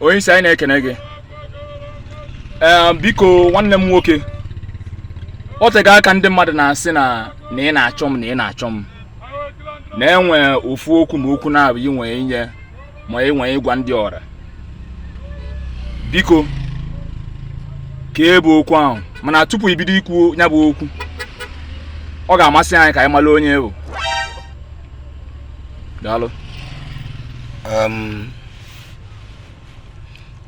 onye isi anyị na-ekene gị biko nwanne m nwoke o tega aka ndị mmadụ na-asị na ị na-achọ m na-enwe ofu okwu ma okwu na-abụ inwe inye ma inwe ịgwa ndị ọra biko ka ebe okwu ahụ mana tupu ibido ikwu ya bụ okwu ọ ga-amasị anyị ka anyị mara onye bụ daalụ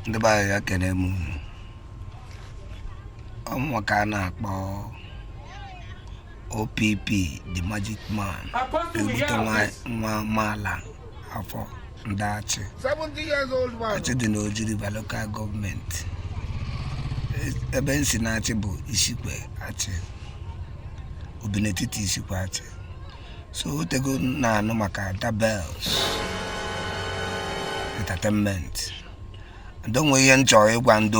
ndị be anyị ya kene m ọmụma ka a na-akpọ OPP the magic man ebute nwa maala afọ ndị achị achị dị n'Oji River local gọọmenti ebe nsi na-achị bụ Isikwe achị obi n'etiti Isikwe achị so otego na-anụ maka Dabels entertainment ndonwe ihe nchọrọ ịgwa ndị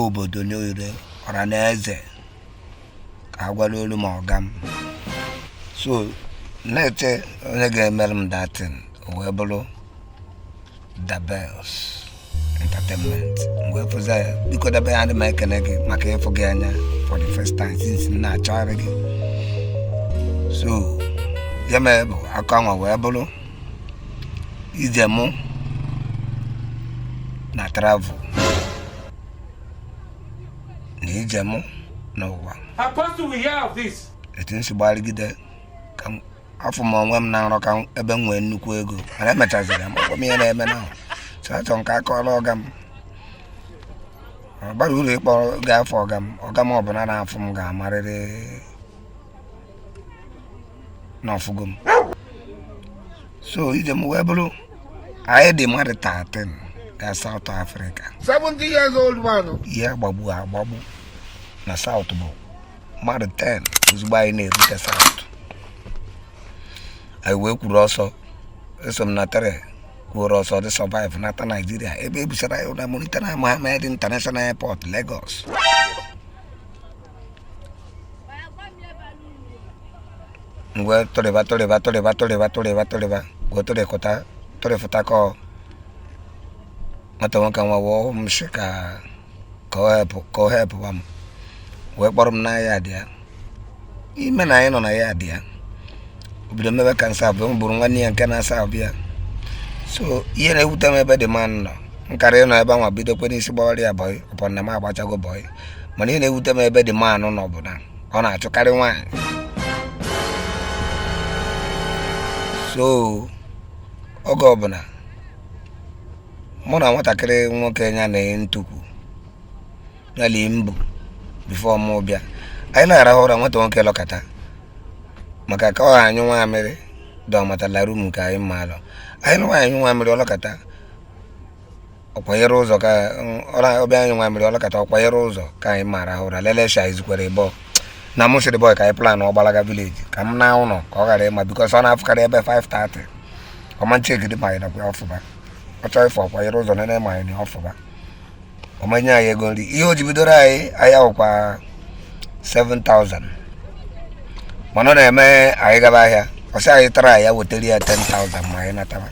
obodo n'ire ọra na eze ka agwala olu ma ọga m so na-eche onye ga-emere m datin wee bụrụ Dabels entertainment wee fụza ya biko dabe ya ndị ma ekene gị maka ịfụ gị anya for the first time since m na-achọgharị gị so ya mee bụ aka nwa wee bụrụ ije mụ na travel na ije mụ n'ụwa etu nsi gbarịgide ka afọ m onwe m na nrọ ka ebe m nwee nnukwu ego mana emechaziri m ọgwọ m ihe na-eme na so achọ nke aka ọrụ ọga m ọ bara uru ịkpọrọ ga-afọ ọga m ọbụla na-afụ m ga-amarịrị n'ọfụgo m so ije m wee bụrụ anyị dị mmadụ 13 ga South Africa 70 years old man. ihe agbagbu na South bụ mmadụ 10 ozugbo anyị na-erute South anyị wee kwuru ọsọ eso m na tere kwuru ọsọ dị survive nata Nigeria ebe ebusara ya na Murtala Mohammed International Airport Lagos ngwe toreba wee torefụta ka nwata nwoke nwa wụọ m shi ka ọ hepụwa m wee kpọrọ m na ya dị ya ime na anyị nọ na ya dị ya obido mebe ka nsa abụọ m bụrụ nwanne ya nke na-asa abịa so ihe na-ewute m ebe dị man nọ nkarị ịnọ ebe nwa bidokwe n'isi gbawara ya bọị ọpọ na m agbachago bọị mana ihe na-ewute m ebe dị man nọ bụ na ọ na-achụkarị nwaanyị so oge ọbụla mụ na nwatakịrị nwoke nya na ntukwu yali mbụ bifo mụ bịa anyị na-arahụ ụra nwata nwoke lọkata maka ka ọ anyụ nwa amịrị dọmatala rum nke anyị mmalụ anyị nwa anyụ nwa amịrị ọlọkata ọkwanyere ụzọ ka ọbịa anyụ nwa amịrị ọlọkata ọkwanyere ụzọ ka anyị mara ụra lelesha izukwere bọ na mụ sịrị bọị ka anyị plan ọgbalaga vileji ka m na ụlọ ka ọ ghara ịma bikọs ọ na-afụkarị ebe 5:30 ọma nchegide ma anyị nakwa ọfụba ọ chọrọ ịfụ ọkwanyere ụzọ nene ma anyị na ọfụba ọmanye anyị ego nri ihe o ji bidoro anyị ahụkwa 7,000 mana ọ na-eme anyị gaba ahịa ọsị anyị tara ya wetara ya 10,000 ma anyị nataba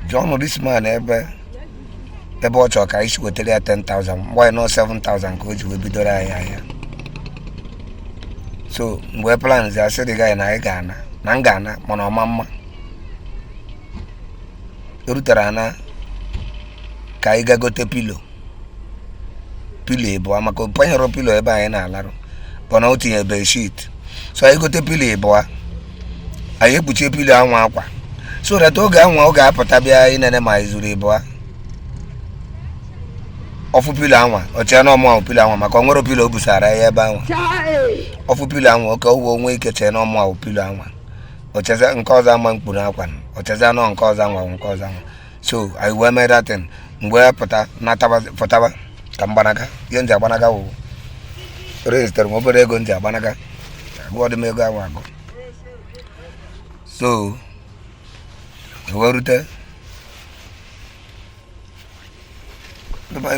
jụọ this man ebe ọ chọrọ ka anyị si wetara ya 10,000 mgbe anyị nọ 7,000 ka o ji wee bidoro anyị ahịa so mgbe plan zi asị dị gị na anyị ga-ana na m ga-ana mana ọma mma erutere ana ka anyị gagote pilo ịbụa maka panyere pilo ebe anyị na-alarụ bụ na o tinye bedsheet so anyị gote pilo ịbụa anyị ekpuchie pilo anwa akwa so that oge anwa ọ ga-apụta bịa inene ma anyị zuru ịbụa ọfụ pilo anwa ọchịa na ọmụ ahụ pilo anwa maka ọ nwere pilo o busara ya ebe anwa ọfụ pilo anwa oke ụgwọ onwe ike chee na ọmụ ahụ pilo anwa ọchịa nke ọzọ ama mkpuru akwa ọchịa nọ nke ọzọ anwa nke ọzọ anwa so anyị wee mee datin mgbe ya pụta pụtaba ka mgbanaga ihe nji agbanaga wụ rezitere m obere ego nji agbanaga agụọ dị m ego ahụ agụ so wee rute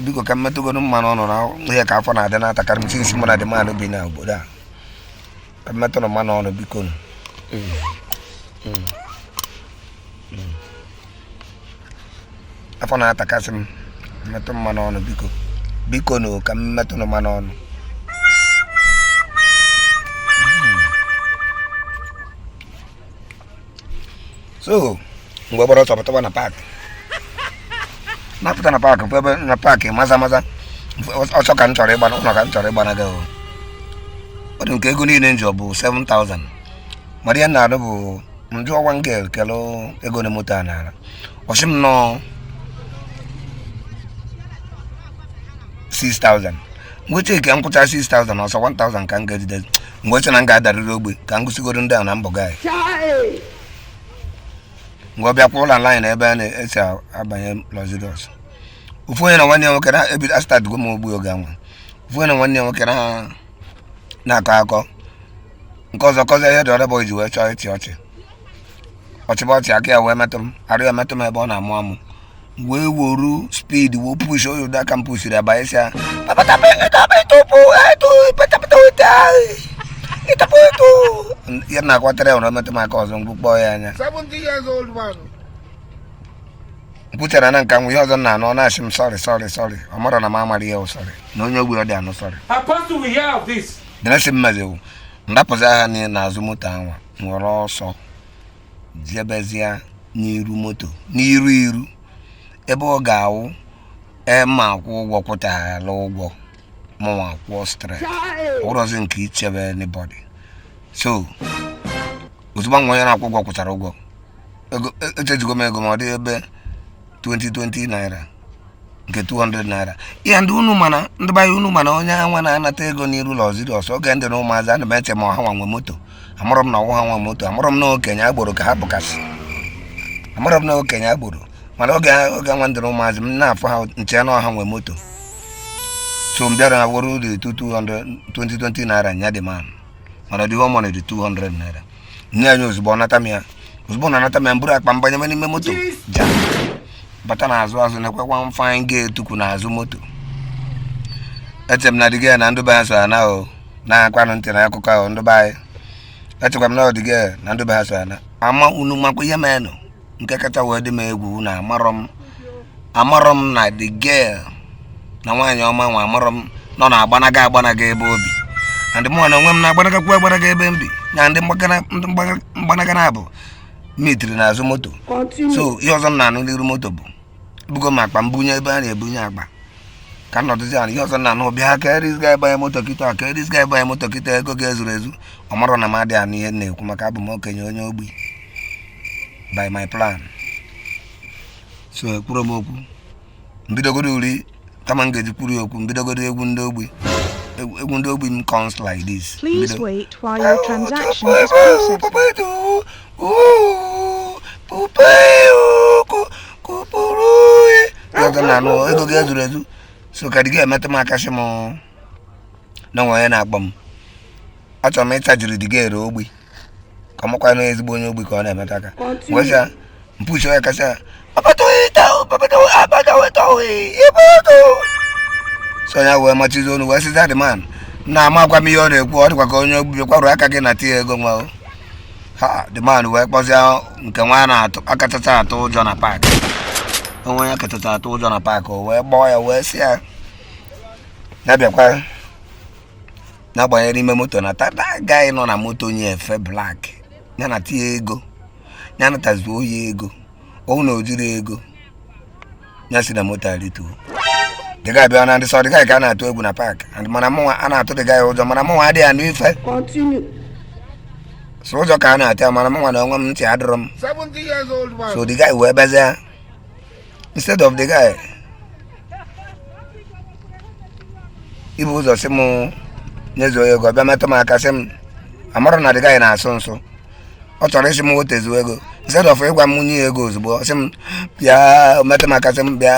biko ka mmetụgoro mmanụ ọnụ na ihe ka afọ na-adị na-atakarị m sinsi mụ na dị mmadụ bi na obodo a ka mmetụrụ mmanụ ọnụ biko afọ na-atakasị m metụ mmanụ ọnụ biko no ka m metụ mmanụ ọnụ so mgbe gbara ọsọ pụtaba na paakị napụta na paakị bụ ebe na paakị maza ọsọ ka m chọrọ ịgba ụlọ ka m chọrọ ịgba na gị ọ dị nke ego niile njọ bụ 7,000 mara ihe na-arụ bụ njụ ọwa ngel kelụ ego na moto a nara ọsị m nọ 6,000 mgbe cheke m kwụcha 6,000 ọsọ 1,000 ka m ga-ejide mgbe che na m ga-adarịrị ogbe ka m gụsigoro ndị a na mbọ gaị mgbe ọ bịakwa ụlọ line ebe a na-esi abanye Luxurious ofu onye na nwanne ya nwoke na ebido asịtadịgo m ogbu oge anwa ofu onye na nwanne ya nwoke na-akọ akọ nke ọzọ kọzọ ihe dị ọrịa ji wee chọọ ịchị ọchịba ọchị aka ya wee metụ m arụ ya metụ m ebe ọ na-amụ amụ wee woru speed wee push oyi ụda aka m pushiri abanye si ya ihe na-akwatara ya nwere metụ m aka ọzọ mgbu kpọọ ya anya 70 years old man. mkpuchara na nka nwe ihe ọzọ na anọ na-achị m sọrị ọ mara na m amara ihe sọrị na onye ogbe ọ dị anụ sọrị dịnesi m meziwu ndapụzi agha niile n'azụ moto anwa nwere ọsọ jebezie n'iru moto n'iru ebe ọ ga-awụ ema akwụ ụgwọ kwụtara ụgwọ mụnwa akwụọ straight ụrọzi nke ichebe anybody so ozugbo nwa onye na-akwụ ụgwọ kwụchara ụgwọ ego echejigo m ego ma ọ dị ebe 20 naira nke 200 naira ihe ndị unu mana ndị banye unu mana onye anwa na-anata ego n'iru Luxurious oge ndị na ụmụazị ana m eche ma ha nwa nwe moto amụrụ m na ọwụ ha nwa moto amụrụ m na okenye agboro ka ha bụkasị amụrụ m na okenye agboro mana oge nwa ndị na ụmụazị m na-afụ ha nche na ọha nwe moto so m bịara wụrụ dị 20 naira nya dị man mana dị home dị 200 naira nye anyị ozugbo na anata m ya mbụrụ akpa mbanye n'ime moto ja bata n'azụ na-ekwekwa m fine ga-etukwu n'azụ moto eche m na dịga ya na ndụ be ha so ya na o na-akwanụ ntị na akụkọ ahụ ndụ be anyị echekwa m na ọdịga ya na ndụ be ha so ya na ama unu makwa ihe menụ nke kacha wee dị m egwu na amarọ m na the girl na nwaanyị ọma nwa amarọ m nọ na-agbanaga ebe obi na ndị mụnwa na onwe m na-agbanaga ebe m bi na ndị mgbanaga na-abụ mitiri n'azụ moto so ihe ọzọ m na-anụ n'iru moto bụ bugo m akpa mbunye ebe a na-ebunye akpa ka m nọdụzi ana ihe ọzọ m na-anụ bịa ka erizga ebe anyị moto kịta ego ga-ezuru ezu ọ marọ na m adị anụ ihe na-ekwu maka abụ m okenye onye ogbi by my plan so ekwuru m okwu mbidogoro uri kama m ga-eji kwuru okwu mbidogoro egwu ndị ogbi m comes like this. Please wait while your transaction is processing. ego ga-ezuru ezu so ka dị ga-emetụ m aka shi m na nwa onye na-akpọ m achọrọ m ịchajiri dị ga-ere ogbi ka mụkwa na ezigbo onye ogbi ka ọ na-emeta aka ngwesịa mpuchi onye kasịa so ya wee machizi onu wee sịza dị man na-amakwa m ihe ọ na-ekwu ọ dịkwa ka onye ogbi kwarụ aka gị na tie ego nwa ha dị man wee kpọzie nke nwa na-atụ akachacha atụ ụjọ na paakị onwe ya kachacha atụ ụjọ na paakị o wee gbọọ ya wee sị ya na-abịakwa na-agbanyere ime moto na tata gaghị nọ na moto onye efe blak ya na tie ego ya natazi oyi ego ọnwụ na ojiri ego ya si na moto arituo dịga bịa na ndị sọ dịga ka a na-atụ egwu na paakị mana mụnwa a na-atụ dịga ya ụjọ mana mụnwa adịghị anụ ife so ụjọ ka a na-atụ ya mana mụnwa na onwe m ntị adịrọ m 70 years old man. so the guy wee bezie instead of the guy ibu ụzọ sị m nyezuo ego bịa metụ m aka sị m amarọ na the guy na-asụ nsụ ọ chọrọ isi m wetezuo ego instead of ịgwa m nye ego ozugbo sị m bịa metụ m aka sị m bịa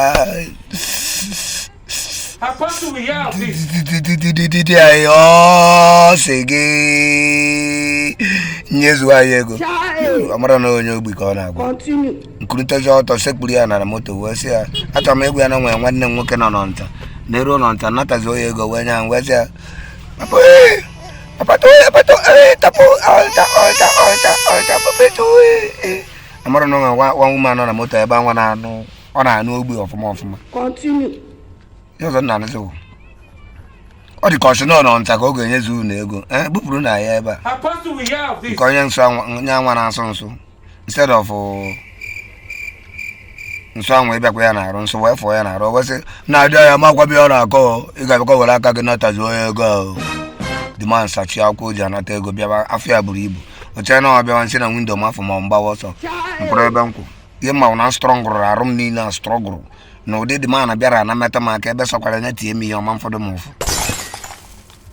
ọ sị gị nyezuo anyị ego amara na onye ogbi ka ọ na-agwa nkurịtazi ọtọ sekpuru ya na moto wee sị ya achọrọ m egwu ya na nwere nwanne m nwoke nọ n'ọnta na-eru n'ọnta natazi onye ego wee nye ya wee sị ya amara na nwa nwuma nọ na moto ebe nwa na-anụ ọ na-anụ ogbe ọfụma Continue. ihe ọzọ nna anụzi ọ dị ka ọchịnọ nọ nta ka ọ ga-enyezu unu ego bupụrụ na ya ebe a nke onye nsọ onye anwa na-asụ nsụ instead of nsọ anwa ịbịakwa ya na-arụ nsọ wee fụọ ya na-arụ wesị na-adị ya makwa bịa ọ na-akọ ị ga-abịakwa were aka gị natazi onye ego ahụ dị ma nsachi akwụkwọ o ji anata ego bịaba afọ ya buru ibu oche na ọ bịawa nsị na windo m afọ ma mgbawa ọsọ mkpụrụ ebe nkwụ ihe mmanwụ na strọngụrụ arụ m niile a strọgụrụ na ụdị dị mana bịara na meta m aka ebe sọkwara nye tie m ihe ọma mfọdụ m ụfụ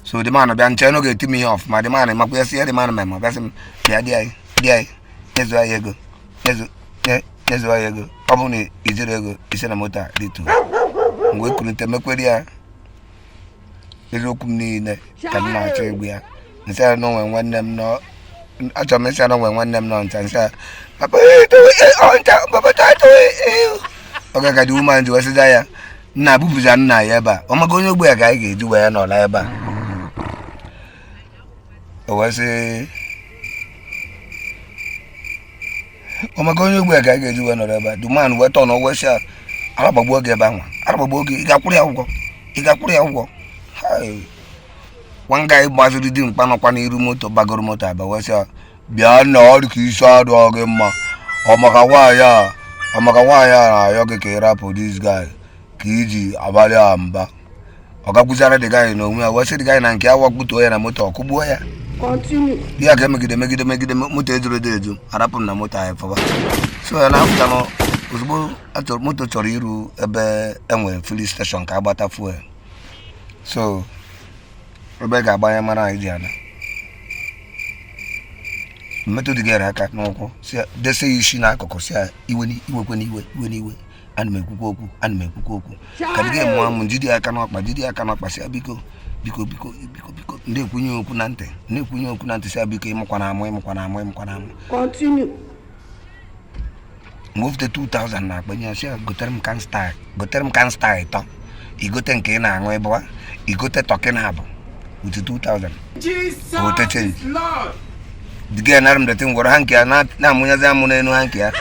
so dị mana bịa nche n'oge eti m ihe ọfụma dị mana makwa ya si ya dị mana mema bịasị m bịa dị anyị nyezu anyị ego nyezu anyị ego ọ bụrụ na ijiri ego ise na moto dị tu mgbe ekwurịta mekwere ya eziokwu m niile ka m na-achọ egwu ya nsị ya n'onwe nwanne m nọ achọrọ m isi ya n'onwe nwanne m nọ ncha nsị ya oge ka dị ume nji wesịza ya nna bupụza nna ya ebe a ọ maka onye ogbe ya ka anyị ga-eji wee n'ọla ebe a o wesị ọ maka onye ogbe ya ka anyị ga-eji wee n'ọla ebe a duman wee tọ na owesị a aragbagbuo oge ebe anwa aragbagbuo oge ị ga-akwụrụ ya ụgwọ nwa nga gbaziri dị mkpa nọkwa n'iru moto bagoro moto aba wesị a bịa na ọrụ ka isi adụ gị mma ọ maka nwaanyị a na-ayọ gị ka ị rapụ dis guy ka iji abalị a mba ọ gakwuzara dị gaghị na onwe ya wesị dị gaghị na nke awa kputuo ya na moto ọ kụgbuo ya ya ka megide moto ejuru eju arapụ m na moto anyị fọba so ya na-apụta na ozugbo moto chọrọ iru ebe enwere filling station ka agbata fuel so ebe ga-agbanye mara anyị ji ana mmetụ dị gara aka n'ụkwụ dese ya isi n'akụkụ si iwekwe n'iwe ana m ekwukwa okwu ka dịga mụọ m jide aka n'ọkpa si biko ndị ekwunye okwu na ntị si biko ịmụkwa na amụ Continue. mgbe ofute 2000 na akpenye si gotere m kan style ịtọ igote nke ị na-aṅụ ịbụwa igote tọkị na abụ with 2000 ote change diga na ram datin goro hanki na munya za mu n'enu hanki ya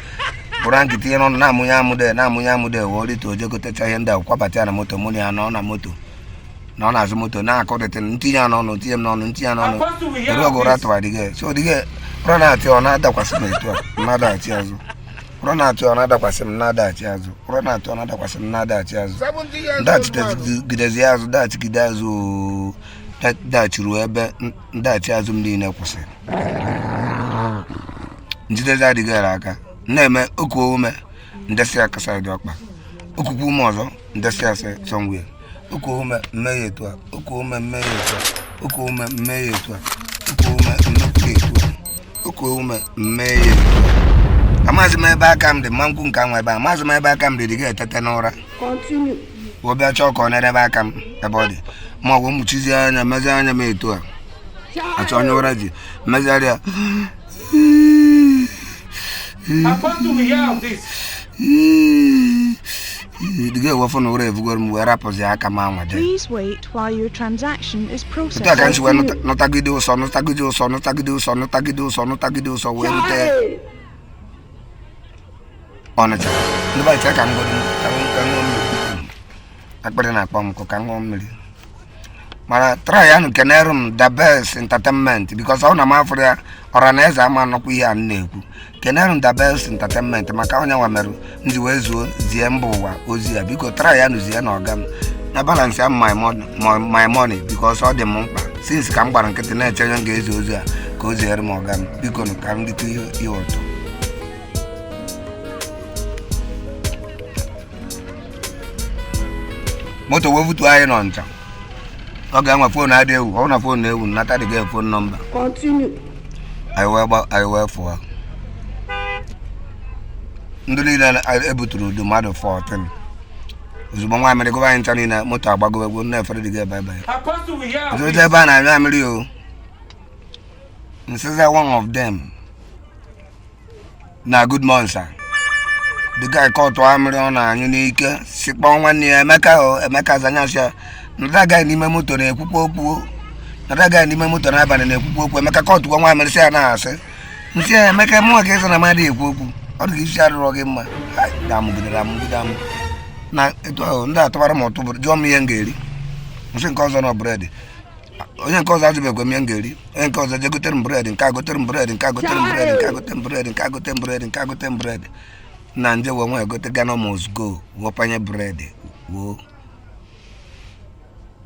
goro hanki tinye n'ọnụ na-amụnye amụ de wori to je gotecha ihe ndị kwabata na moto mụ ya nọ na moto na ọ na-azụ moto na-akọdete ntinye ya n'ọnụ tinye m n'ọnụ ntinye ya n'ọnụ eru ọgụrụ atụwa diga so diga ụra na-atị ọ na-adakwasị m etu a na-adaghachi azụ ụra na-atụ ọ na-adakwasị m na-adaghachi azụ ụra na-atụ ọ na-adakwasị m na-adaghachi azụ ndachigidezi azụ dachigide azụ dachuru ebe ndachi azụ m niile kwụsịrị njidezi adịghị aka na-eme oku ume ndesi akasa dị ọkpa okuku ume ọzọ ndesi asị somewhere oku ume mmehie etu a oku ume mmehie etu a oku ume mmehie etu a oku ume mmehie etu a oku ume mmehie etu a amaghịzi m ebe aka m dị mma nkwụ nke anwa ebe a amaghịzi m ebe aka m dị dị ga-etete n'ụra wobịa chọọ ka ọ na-edebe aka m ebe ọ dị ma ọ bụ mụchizie anya mezi anya m etu a achọ onye ụra ji mmezigharị ya diga ewefọ na ụra evugoro m wee rapụzi aka m anwa dị ụtụ aka nchi wee nụtagide ụsọ wee rute Ọnịcha ndị baịcha ka m godo ka ṅụọ mmiri akpịrị na-akpọ m ka ṅụọ mmiri mana try ya nke na-eru m the best entertainment because ọ na m afụrụ ya ọra na eze ama nọkwa ihe a na-ekwu kenerụ m the best entertainment maka onye nwa merụ ndị wee zuo zie mba ụwa ozi ya biko try ya nụzie na ọga m na balance ya my money because ọ dị m mkpa since ka m gbara nkịtị na-eche onye m ga-ezi ozi a ka o ziere m ọga m biko ka m dịtụ ihe ụtọ moto wee vutu anyị nọ ncha ọ ga-enwe fon adị ewu ọ na fon na-ewu nata dịga fon nọmba anyị wee fụọ ndị niile ebuturu udu mmadụ 14 ozugbo nwa amịrị gụba anyị ncha niile moto agbago egwu na-efere dịga ebe ozụta ebe a na-anyụ amịrị o nsiza one of them na good morning sir the guy kọtụ amịrị ọ na-anyụ n'ike sikpọ nwanne ya Emeka zanyasịa nada guy n'ime moto na-ekwukwa okwu nada guy n'ime moto n'abalị na-ekwukwa okwu Emeka kọtụ nwa amịrị sị ya na-asị nsị ya Emeka mụnwa ka ịsa na mmadụ ekwu okwu ọ dị ka isi arụrụ gị mma amụgide na etu ahụ ndị atụbara m ụtụ jụọ m ihe m ga-eri nsị nke ọzọ na bred onye nke ọzọ azụbekwe m ihe m ga-eri onye nke ọzọ je gotere m bred nke a gotere m bred nke a gotere m bred nke a gotere m bred nke a gotere m bred nke a gotere m bred na nje wee nwe gote Ghana must go wopanye bred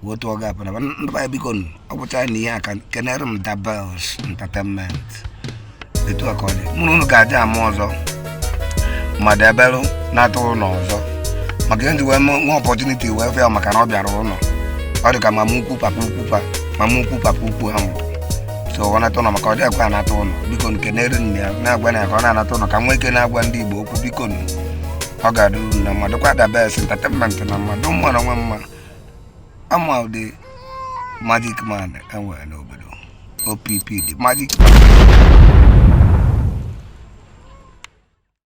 wo tụọ gị apụ na ndị baya biko ọ bụcha na ihe a ka kenere m Dabels Entertainment etu a ka ọ dị mụ na unu ga-aja ama ọzọ mmadụ ebelụ na-atụ ụlọ ọzọ maka ihe ndị wee nwe opportunity wee fịa maka na ọ bịara ụlọ ọ dị ka mama ukwu papa ukwu ha mụrụ so ọ na-atụ ụlọ maka ọ dị ekwe a na-atụ ụlọ biko kenere nne ya na-agwa na ya ka ọ na-anata ụlọ ka nwa ike na-agwa ndị Igbo okwu biko ọ ga-adịru na mmadụ kwa Dabels Entertainment na mmadụ mma na nwa mma ama ụdị magic man enwere n'obodo OPP the magic man